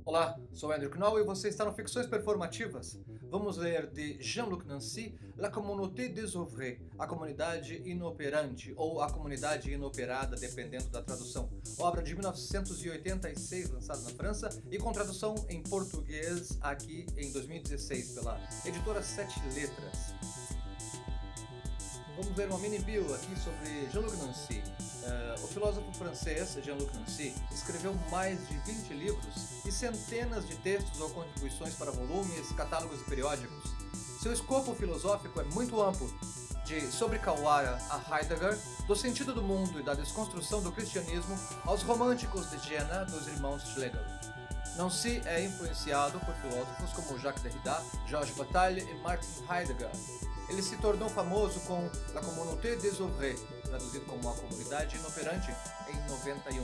Olá, sou Andrew Knoll e você está no Ficções Performativas. Vamos ler de Jean-Luc Nancy, La Communauté des Ouvriers, a comunidade inoperante ou a comunidade inoperada, dependendo da tradução. Obra de 1986, lançada na França e com tradução em português aqui em 2016 pela editora Sete Letras. Vamos ler uma mini bio aqui sobre Jean-Luc Nancy. O filósofo francês Jean-Luc Nancy escreveu mais de 20 livros e centenas de textos ou contribuições para volumes, catálogos e periódicos. Seu escopo filosófico é muito amplo, de sobre Kawara a Heidegger, do sentido do mundo e da desconstrução do cristianismo aos românticos de Jena dos irmãos Schlegel. Nancy é influenciado por filósofos como Jacques Derrida, Georges Bataille e Martin Heidegger. Ele se tornou famoso com La Communauté des Ouvriers, traduzido como A Comunidade Inoperante, em 91.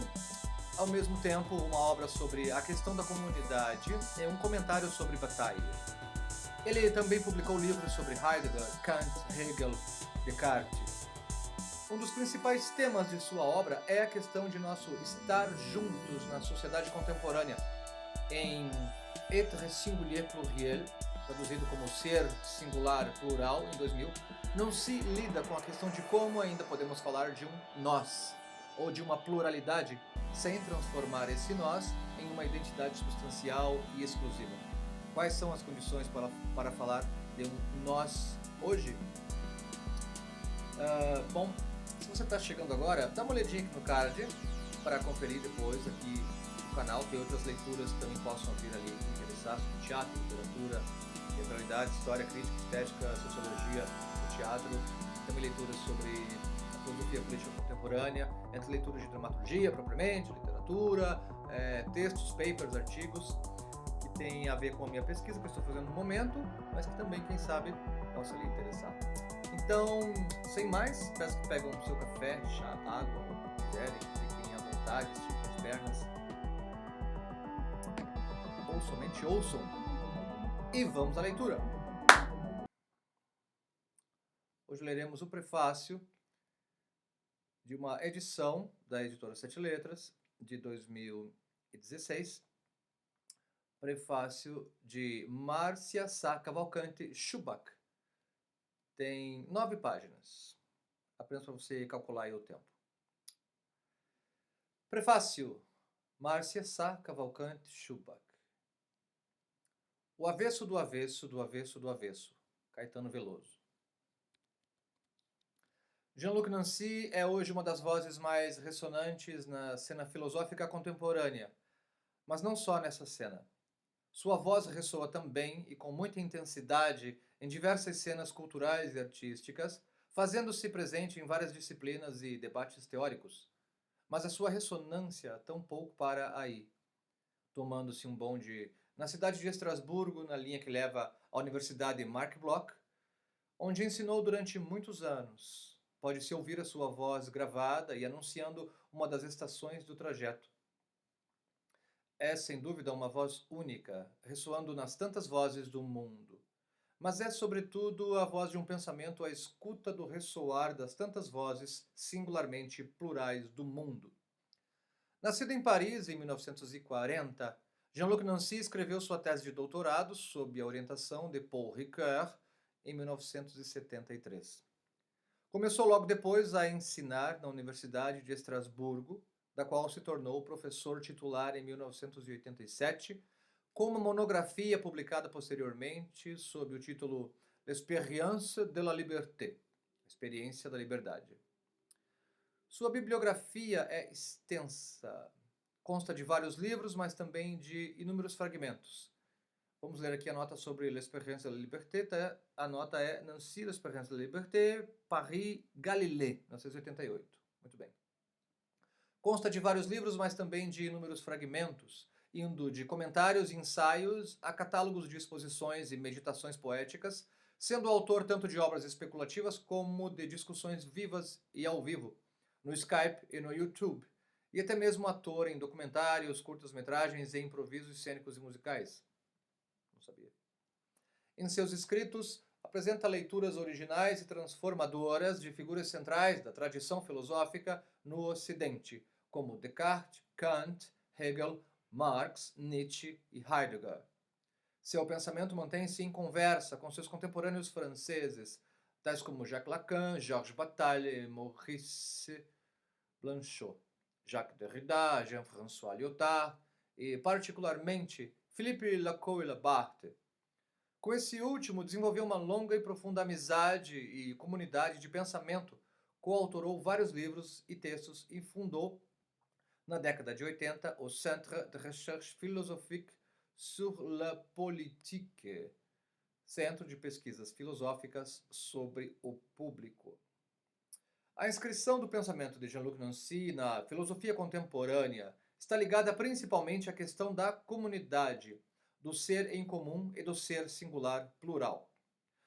Ao mesmo tempo, uma obra sobre a questão da comunidade e um comentário sobre Bataille. Ele também publicou livros sobre Heidegger, Kant, Hegel, Descartes. Um dos principais temas de sua obra é a questão de nosso estar juntos na sociedade contemporânea, em Être singulier pluriel, traduzido como ser singular plural em 2000, não se lida com a questão de como ainda podemos falar de um nós, ou de uma pluralidade, sem transformar esse nós em uma identidade substancial e exclusiva. Quais são as condições para falar de um nós hoje? Bom, se você está chegando agora, dá uma olhadinha aqui no card para conferir depois aqui no canal. Tem outras leituras que também possam vir ali interessar sobre teatro, literatura, teatralidade, história, crítica, estética, sociologia, teatro. Também leituras sobre a filosofia política contemporânea, entre leituras de dramaturgia propriamente, literatura, textos, papers, artigos que tem a ver com a minha pesquisa que eu estou fazendo no momento, mas que também, quem sabe, possa lhe interessar. Então, sem mais, peço que peguem o seu café, chá, água, como quiserem, fiquem à vontade, estiquem as pernas, ou somente ouçam. E vamos à leitura! Hoje leremos o prefácio de uma edição da editora Sete Letras, de 2016, prefácio de Márcia Sá Cavalcante Schubach. Tem 9 páginas, apenas para você calcular aí o tempo. Prefácio, Márcia Sá Cavalcante Schubach. O avesso do avesso do avesso do avesso, Caetano Veloso. Jean-Luc Nancy é hoje uma das vozes mais ressonantes na cena filosófica contemporânea, mas não só nessa cena. Sua voz ressoa também e com muita intensidade em diversas cenas culturais e artísticas, fazendo-se presente em várias disciplinas e debates teóricos. Mas a sua ressonância tampouco para aí, tomando-se um bonde na cidade de Estrasburgo, na linha que leva à Universidade Marc Bloch, onde ensinou durante muitos anos. Pode-se ouvir a sua voz gravada e anunciando uma das estações do trajeto. É, sem dúvida, uma voz única, ressoando nas tantas vozes do mundo. Mas é, sobretudo, a voz de um pensamento à escuta do ressoar das tantas vozes singularmente plurais do mundo. Nascido em Paris em 1940, Jean-Luc Nancy escreveu sua tese de doutorado sob a orientação de Paul Ricoeur em 1973. Começou logo depois a ensinar na Universidade de Estrasburgo, da qual se tornou professor titular em 1987, com uma monografia publicada posteriormente sob o título L'Expérience de la Liberté, Experiência da Liberdade. Sua bibliografia é extensa, consta de vários livros, mas também de inúmeros fragmentos. Vamos ler aqui a nota sobre L'Expérience de la Liberté. A nota é Nancy, L'Expérience de la Liberté, Paris, Galilée, 1988. Muito bem. Consta de vários livros, mas também de inúmeros fragmentos, indo de comentários e ensaios a catálogos de exposições e meditações poéticas, sendo autor tanto de obras especulativas como de discussões vivas e ao vivo, no Skype e no YouTube, e até mesmo ator em documentários, curtas-metragens e improvisos cênicos e musicais. Não sabia. Em seus escritos, apresenta leituras originais e transformadoras de figuras centrais da tradição filosófica no Ocidente, como Descartes, Kant, Hegel Marx, Nietzsche e Heidegger. Seu pensamento mantém-se em conversa com seus contemporâneos franceses, tais como Jacques Lacan, Georges Bataille e Maurice Blanchot, Jacques Derrida, Jean-François Lyotard e, particularmente, Philippe Lacoue-Labarthe. Com esse último, desenvolveu uma longa e profunda amizade e comunidade de pensamento, coautorou vários livros e textos e fundou, na década de 80, o Centre de Recherche Philosophique sur la Politique, Centro de Pesquisas Filosóficas sobre o Público. A inscrição do pensamento de Jean-Luc Nancy na filosofia contemporânea está ligada principalmente à questão da comunidade, do ser em comum e do ser singular plural.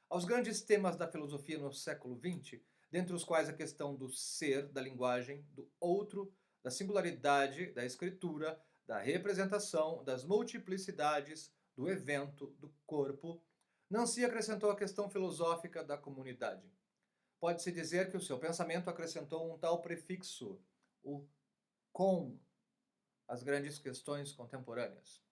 Aos grandes temas da filosofia no século XX, dentre os quais a questão do ser, da linguagem, do outro, da singularidade, da escritura, da representação, das multiplicidades, do evento, do corpo, Nancy acrescentou a questão filosófica da comunidade. Pode-se dizer que o seu pensamento acrescentou um tal prefixo, o com, às grandes questões contemporâneas.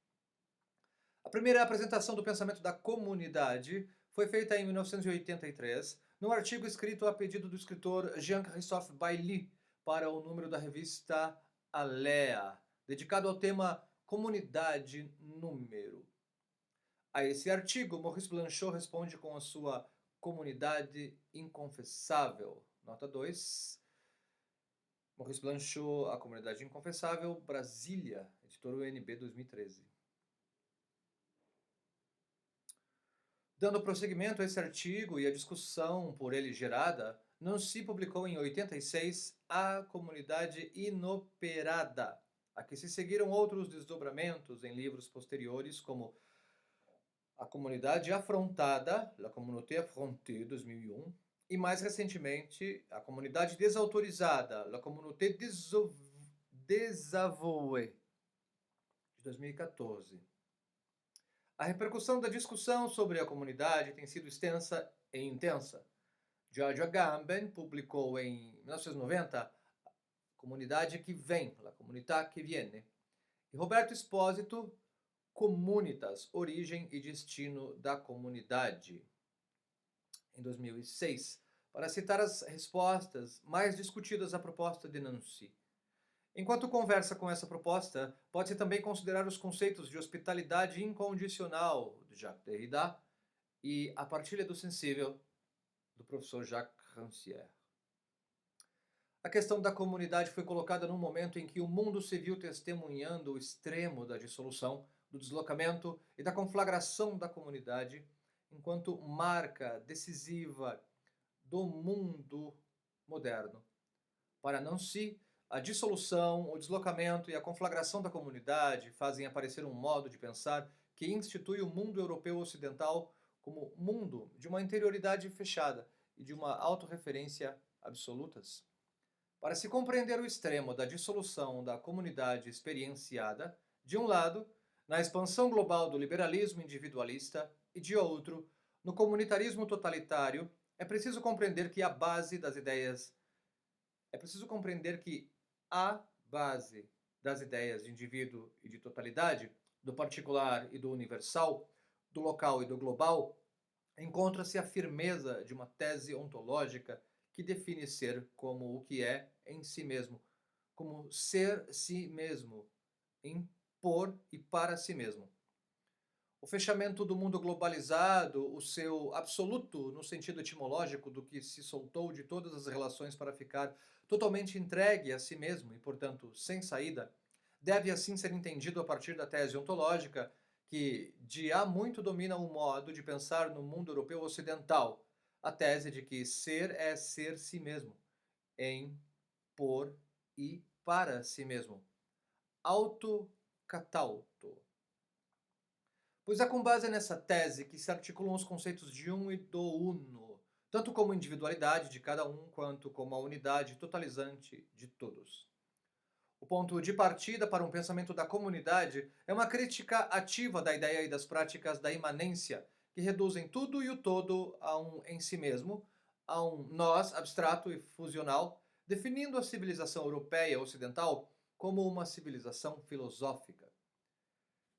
A primeira apresentação do pensamento da comunidade foi feita em 1983, num artigo escrito a pedido do escritor Jean-Christophe Bailly para o número da revista Alea, dedicado ao tema Comunidade Número. A esse artigo, Maurice Blanchot responde com a sua Comunidade Inconfessável. Nota 2. Maurice Blanchot, A Comunidade Inconfessável, Brasília, editora UNB 2013. Dando prosseguimento a esse artigo e a discussão por ele gerada, Nancy publicou em 86 A Comunidade Inoperada, a que se seguiram outros desdobramentos em livros posteriores, como A Comunidade Afrontada, La Communauté Affrontée, 2001, e mais recentemente, A Comunidade Desautorizada, La Communauté Désavouée, de 2014. A repercussão da discussão sobre a comunidade tem sido extensa e intensa. George Agamben publicou em 1990 A Comunidade que Vem, La Comunità che Viene, e Roberto Espósito, Comunitas, Origem e Destino da Comunidade, em 2006, para citar as respostas mais discutidas à proposta de Nancy. Enquanto conversa com essa proposta, pode-se também considerar os conceitos de hospitalidade incondicional, de Jacques Derrida, e a partilha do sensível, do professor Jacques Rancière. A questão da comunidade foi colocada num momento em que o mundo se viu testemunhando o extremo da dissolução, do deslocamento e da conflagração da comunidade, enquanto marca decisiva do mundo moderno. Para Nancy, a dissolução, o deslocamento e a conflagração da comunidade fazem aparecer um modo de pensar que institui o mundo europeu ocidental como mundo de uma interioridade fechada e de uma autorreferência absolutas. Para se compreender o extremo da dissolução da comunidade experienciada, de um lado, na expansão global do liberalismo individualista, e de outro, no comunitarismo totalitário, é preciso compreender que a base das ideias de indivíduo e de totalidade, do particular e do universal, do local e do global, encontra-se a firmeza de uma tese ontológica que define ser como o que é em si mesmo, como ser si mesmo, em por e para si mesmo. O fechamento do mundo globalizado, o seu absoluto no sentido etimológico do que se soltou de todas as relações para ficar totalmente entregue a si mesmo e, portanto, sem saída, deve assim ser entendido a partir da tese ontológica que de há muito domina o modo de pensar no mundo europeu ocidental, a tese de que ser é ser si mesmo, em, por e para si mesmo. Autocatauto. Pois é com base nessa tese que se articulam os conceitos de um e do uno, tanto como individualidade de cada um, quanto como a unidade totalizante de todos. O ponto de partida para um pensamento da comunidade é uma crítica ativa da ideia e das práticas da imanência, que reduzem tudo e o todo a um em si mesmo, a um nós abstrato e fusional, definindo a civilização europeia ocidental como uma civilização filosófica.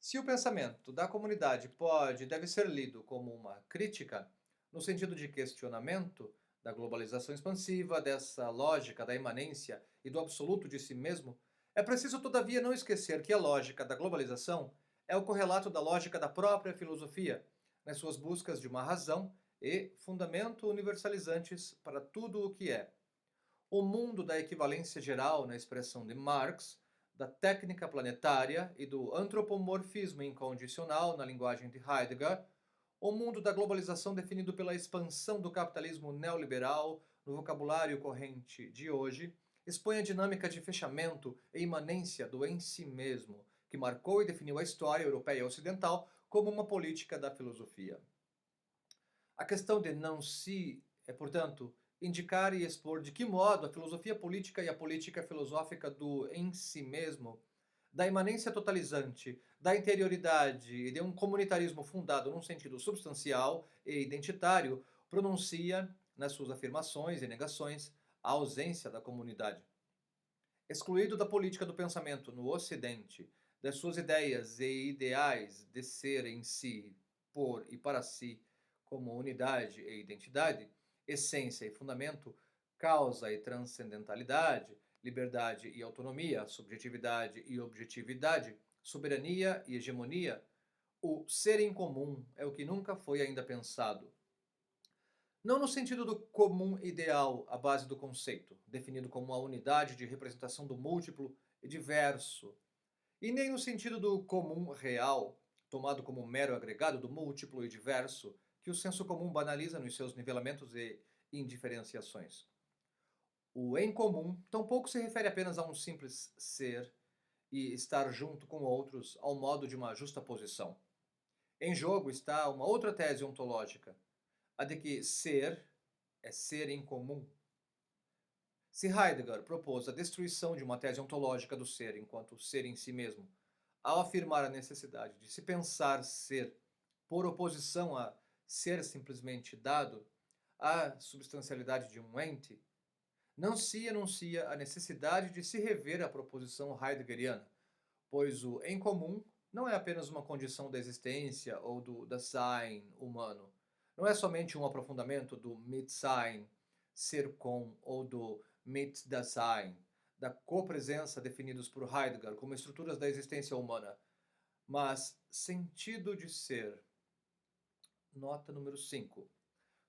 Se o pensamento da comunidade pode e deve ser lido como uma crítica, no sentido de questionamento da globalização expansiva, dessa lógica da imanência e do absoluto de si mesmo, é preciso, todavia, não esquecer que a lógica da globalização é o correlato da lógica da própria filosofia, nas suas buscas de uma razão e fundamento universalizantes para tudo o que é. O mundo da equivalência geral, na expressão de Marx, da técnica planetária e do antropomorfismo incondicional, na linguagem de Heidegger, o mundo da globalização definido pela expansão do capitalismo neoliberal no vocabulário corrente de hoje, expõe a dinâmica de fechamento e imanência do em si mesmo, que marcou e definiu a história europeia e ocidental como uma política da filosofia. A questão de não se é, portanto, indicar e expor de que modo a filosofia política e a política filosófica do em si mesmo, da imanência totalizante, da interioridade e de um comunitarismo fundado num sentido substancial e identitário, pronuncia, nas suas afirmações e negações, a ausência da comunidade. Excluído da política do pensamento no Ocidente, das suas ideias e ideais de ser em si, por e para si, como unidade e identidade, essência e fundamento, causa e transcendentalidade, liberdade e autonomia, subjetividade e objetividade, soberania e hegemonia, o ser em comum é o que nunca foi ainda pensado. Não no sentido do comum ideal à base do conceito, definido como a unidade de representação do múltiplo e diverso, e nem no sentido do comum real, tomado como mero agregado do múltiplo e diverso, que o senso comum banaliza nos seus nivelamentos e indiferenciações. O em comum tampouco se refere apenas a um simples ser e estar junto com outros ao modo de uma justa posição. Em jogo está uma outra tese ontológica, a de que ser é ser em comum. Se Heidegger propôs a destruição de uma tese ontológica do ser enquanto ser em si mesmo, ao afirmar a necessidade de se pensar ser por oposição a ser simplesmente dado, à substancialidade de um ente, não se enuncia a necessidade de se rever a proposição heideggeriana, pois o em comum não é apenas uma condição da existência ou do Dasein humano. Não é somente um aprofundamento do Mitsein, ser com, ou do Mitdasein, da copresença definidos por Heidegger como estruturas da existência humana, mas sentido de ser. Nota número 5.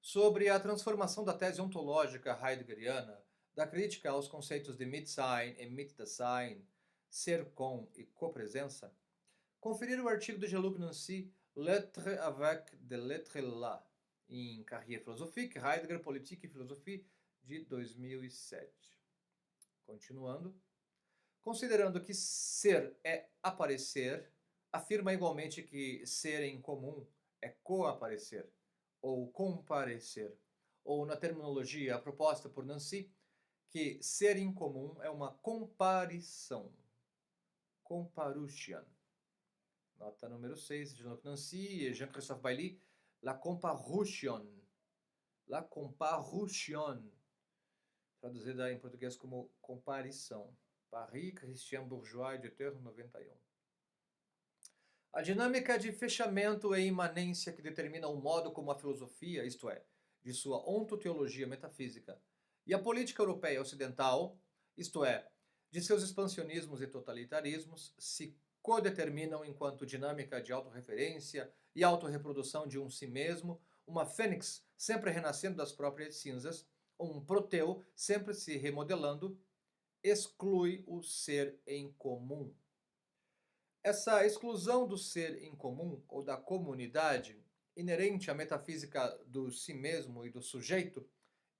Sobre a transformação da tese ontológica heideggeriana, da crítica aos conceitos de Mitsein e Mitdasein, ser com e copresença, conferir o artigo de Jean-Luc Nancy, Lettres avec des lettres là, em Carrière philosophique, Heidegger, Politique et Philosophie, de 2007. Continuando. Considerando que ser é aparecer, afirma igualmente que ser em comum é coaparecer, ou comparecer, ou na terminologia proposta por Nancy, que ser em comum é uma comparição, comparution. Nota número 6, Jean-Luc Nancy e Jean-Christophe Bailly, la comparution. La comparution, traduzida em português como comparição. Paris, Christian Bourgeois, editor 91. A dinâmica de fechamento e imanência que determina o modo como a filosofia, isto é, de sua ontoteologia metafísica, e a política europeia ocidental, isto é, de seus expansionismos e totalitarismos, se codeterminam enquanto dinâmica de autorreferência e autorreprodução de um si mesmo, uma fênix sempre renascendo das próprias cinzas, um proteu sempre se remodelando, exclui o ser em comum. Essa exclusão do ser em comum ou da comunidade, inerente à metafísica do si mesmo e do sujeito,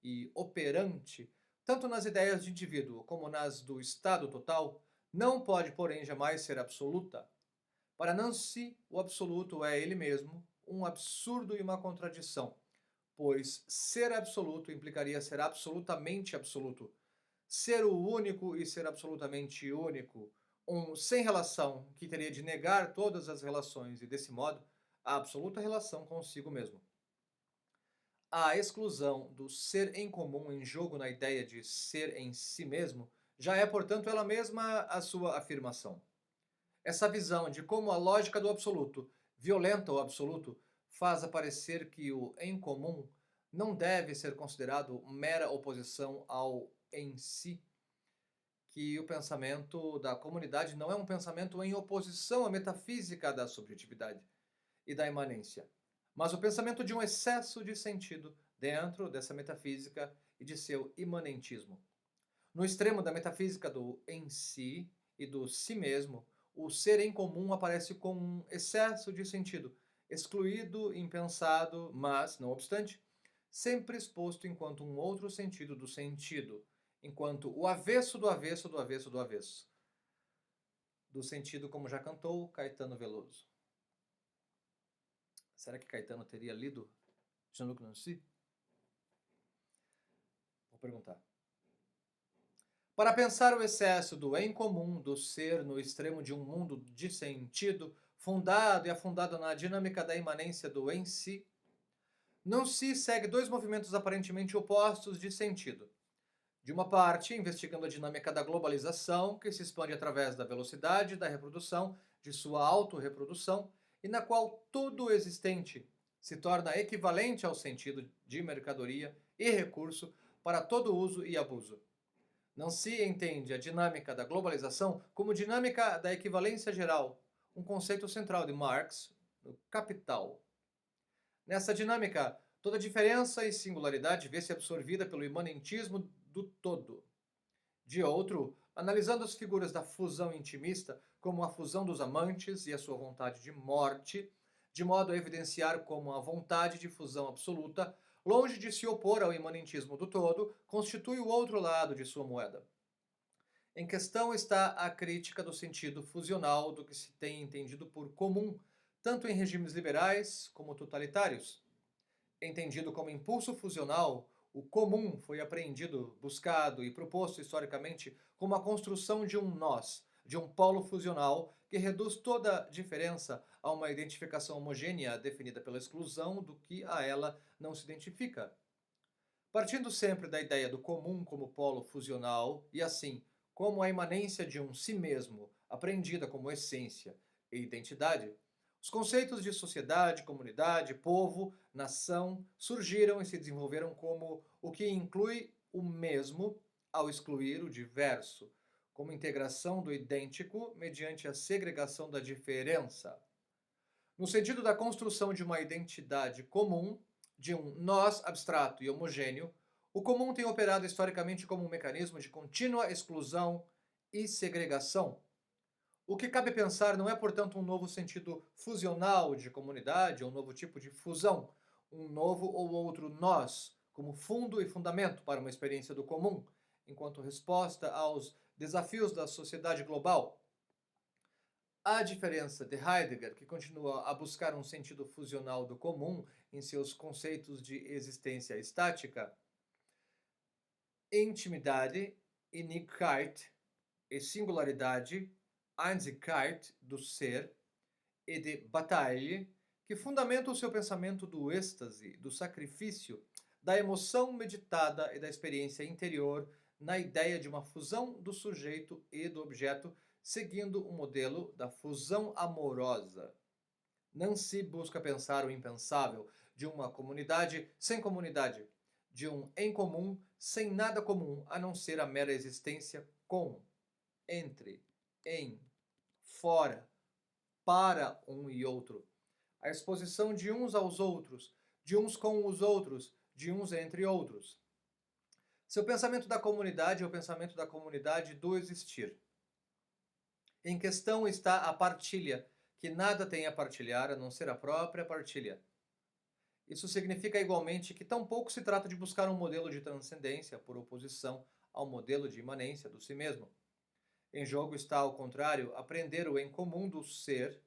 e operante, tanto nas ideias de indivíduo como nas do Estado total, não pode, porém, jamais ser absoluta. Para Nancy, o absoluto é ele mesmo, um absurdo e uma contradição, pois ser absoluto implicaria ser absolutamente absoluto, ser o único e ser absolutamente único, um sem relação que teria de negar todas as relações e, desse modo, a absoluta relação consigo mesmo. A exclusão do ser em comum em jogo na ideia de ser em si mesmo já é, portanto, ela mesma a sua afirmação. Essa visão de como a lógica do absoluto violenta o absoluto faz aparecer que o em comum não deve ser considerado mera oposição ao em si, que o pensamento da comunidade não é um pensamento em oposição à metafísica da subjetividade e da imanência, mas o pensamento de um excesso de sentido dentro dessa metafísica e de seu imanentismo. No extremo da metafísica do em si e do si mesmo, o ser em comum aparece com um excesso de sentido, excluído, impensado, mas, não obstante, sempre exposto enquanto um outro sentido do sentido, enquanto o avesso do avesso do avesso do avesso, do sentido como já cantou Caetano Veloso. Será que Caetano teria lido Jean-Luc Nancy? Vou perguntar. Para pensar o excesso do em comum, do ser no extremo de um mundo de sentido, fundado e afundado na dinâmica da imanência do em si, não se segue dois movimentos aparentemente opostos de sentido. De uma parte, investigando a dinâmica da globalização, que se expande através da velocidade da reprodução, de sua autorreprodução, e na qual todo existente se torna equivalente ao sentido de mercadoria e recurso para todo uso e abuso. Não se entende a dinâmica da globalização como dinâmica da equivalência geral, um conceito central de Marx no Capital. Nessa dinâmica, toda diferença e singularidade vê-se absorvida pelo imanentismo do todo. De outro, analisando as figuras da fusão intimista como a fusão dos amantes e a sua vontade de morte, de modo a evidenciar como a vontade de fusão absoluta, longe de se opor ao imanentismo do todo, constitui o outro lado de sua moeda. Em questão está a crítica do sentido fusional do que se tem entendido por comum, tanto em regimes liberais como totalitários. Entendido como impulso fusional, o comum foi apreendido, buscado e proposto historicamente como a construção de um nós, de um polo fusional que reduz toda diferença a uma identificação homogênea definida pela exclusão do que a ela não se identifica. Partindo sempre da ideia do comum como polo fusional e assim como a imanência de um si mesmo, apreendida como essência e identidade, os conceitos de sociedade, comunidade, povo, nação surgiram e se desenvolveram como o que inclui o mesmo ao excluir o diverso, como integração do idêntico mediante a segregação da diferença. No sentido da construção de uma identidade comum, de um nós abstrato e homogêneo, o comum tem operado historicamente como um mecanismo de contínua exclusão e segregação. O que cabe pensar não é, portanto, um novo sentido fusional de comunidade, ou um novo tipo de fusão, um novo ou outro nós, como fundo e fundamento para uma experiência do comum, enquanto resposta aos desafios da sociedade global. A diferença de Heidegger, que continua a buscar um sentido fusional do comum em seus conceitos de existência estática, intimidade, Innigkeit e singularidade, Einzigkeit do ser, e de Bataille, que fundamenta o seu pensamento do êxtase, do sacrifício, da emoção meditada e da experiência interior na ideia de uma fusão do sujeito e do objeto, seguindo o modelo da fusão amorosa. Não se busca pensar o impensável de uma comunidade sem comunidade, de um em comum sem nada comum a não ser a mera existência com, entre, em, fora, para um e outro. A exposição de uns aos outros, de uns com os outros, de uns entre outros. Seu pensamento da comunidade é o pensamento da comunidade do existir. Em questão está a partilha, que nada tem a partilhar a não ser a própria partilha. Isso significa igualmente que tampouco se trata de buscar um modelo de transcendência por oposição ao modelo de imanência do si mesmo. Em jogo está, ao contrário, aprender o em comum do ser,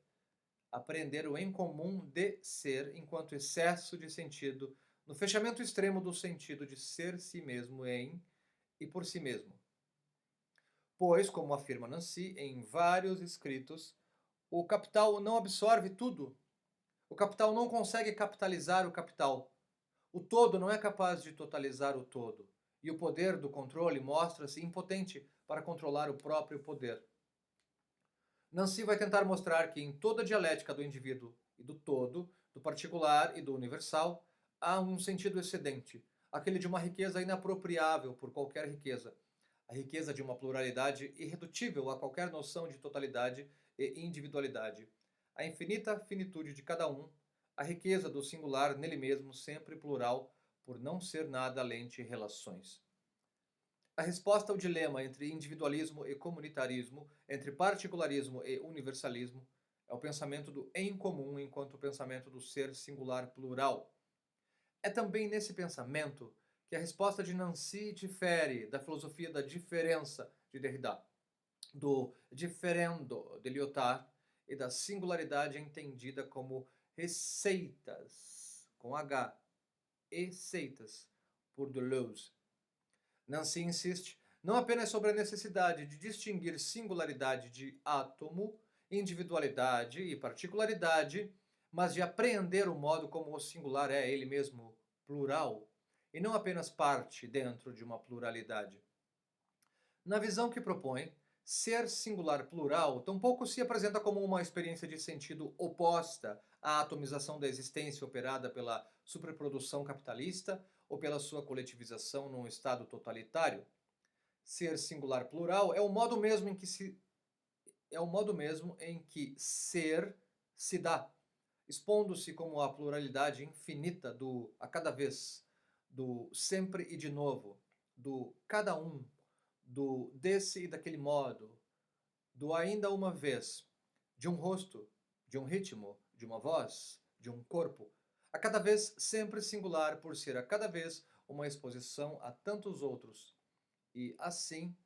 aprender o em comum de ser enquanto excesso de sentido, no fechamento extremo do sentido de ser si mesmo em e por si mesmo. Pois, como afirma Nancy em vários escritos, o capital não absorve tudo. O capital não consegue capitalizar o capital. O todo não é capaz de totalizar o todo. E o poder do controle mostra-se impotente para controlar o próprio poder. Nancy vai tentar mostrar que em toda a dialética do indivíduo e do todo, do particular e do universal, há um sentido excedente, aquele de uma riqueza inapropriável por qualquer riqueza, a riqueza de uma pluralidade irredutível a qualquer noção de totalidade e individualidade, a infinita finitude de cada um, a riqueza do singular nele mesmo sempre plural, por não ser nada além de relações. A resposta ao dilema entre individualismo e comunitarismo, entre particularismo e universalismo, é o pensamento do em comum enquanto o pensamento do ser singular plural. É também nesse pensamento que a resposta de Nancy difere da filosofia da diferença de Derrida, do differendo de Lyotard e da singularidade entendida como receitas, com H, receitas, por Deleuze. Nancy insiste não apenas sobre a necessidade de distinguir singularidade de átomo, individualidade e particularidade, mas de apreender o modo como o singular é ele mesmo plural, e não apenas parte dentro de uma pluralidade. Na visão que propõe, ser singular plural tampouco se apresenta como uma experiência de sentido oposta à atomização da existência operada pela superprodução capitalista ou pela sua coletivização num estado totalitário. Ser singular plural é o modo mesmo em que ser se dá, expondo-se como a pluralidade infinita do a cada vez, do sempre e de novo, do cada um, do desse e daquele modo, do ainda uma vez, de um rosto, de um ritmo, de uma voz, de um corpo, a cada vez sempre singular por ser a cada vez uma exposição a tantos outros, e assim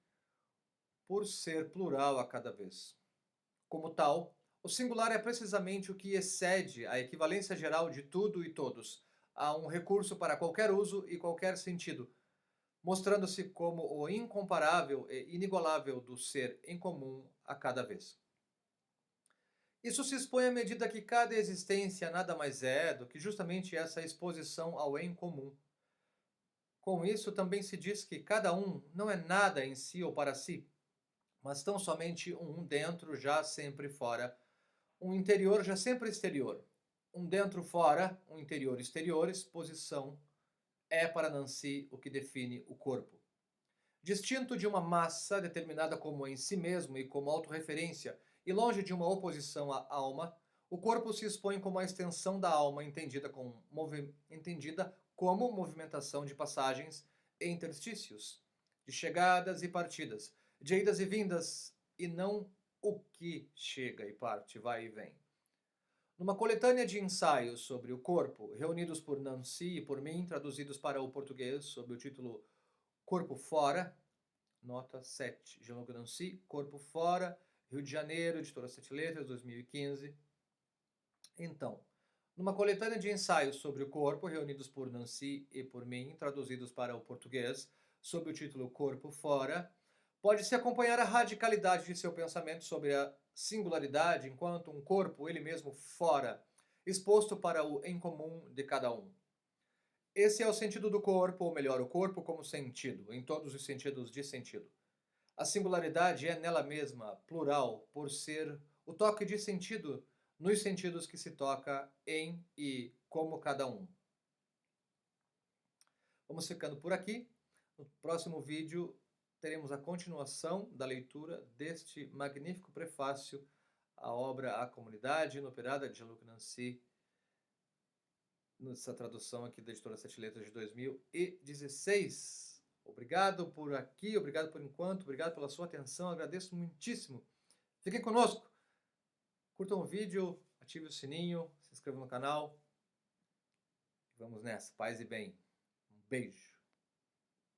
por ser plural a cada vez. Como tal, o singular é precisamente o que excede a equivalência geral de tudo e todos, a um recurso para qualquer uso e qualquer sentido, mostrando-se como o incomparável e inigualável do ser em comum a cada vez. Isso se expõe à medida que cada existência nada mais é do que justamente essa exposição ao em comum. Com isso, também se diz que cada um não é nada em si ou para si, mas tão somente um dentro já sempre fora, um interior já sempre exterior. Um dentro fora, um interior exterior, exposição, é para Nancy o que define o corpo. Distinto de uma massa determinada como em si mesmo e como autorreferência, e longe de uma oposição à alma, o corpo se expõe como a extensão da alma entendida como movimentação de passagens e interstícios, de chegadas e partidas, de idas e vindas, e não o que chega e parte, vai e vem. Numa coletânea de ensaios sobre o corpo, reunidos por Nancy e por mim, traduzidos para o português sob o título Corpo Fora, nota 7, Jean-Luc Nancy, Corpo Fora, Rio de Janeiro, editora Sete Letras, 2015. Então, numa coletânea de ensaios sobre o corpo, reunidos por Nancy e por mim, traduzidos para o português, sob o título Corpo Fora, pode-se acompanhar a radicalidade de seu pensamento sobre a singularidade enquanto um corpo, ele mesmo fora, exposto para o em comum de cada um. Esse é o sentido do corpo, ou melhor, o corpo como sentido, em todos os sentidos de sentido. A singularidade é nela mesma plural, por ser o toque de sentido nos sentidos que se toca em e como cada um. Vamos ficando por aqui. No próximo vídeo teremos a continuação da leitura deste magnífico prefácio à obra A Comunidade Inoperada de Jean-Luc Nancy, nessa tradução aqui da editora Sete Letras de 2016. Obrigado por aqui, obrigado por enquanto, obrigado pela sua atenção, agradeço muitíssimo. Fiquem conosco, curtam o vídeo, ative o sininho, se inscrevam no canal. Vamos nessa, paz e bem. Um beijo.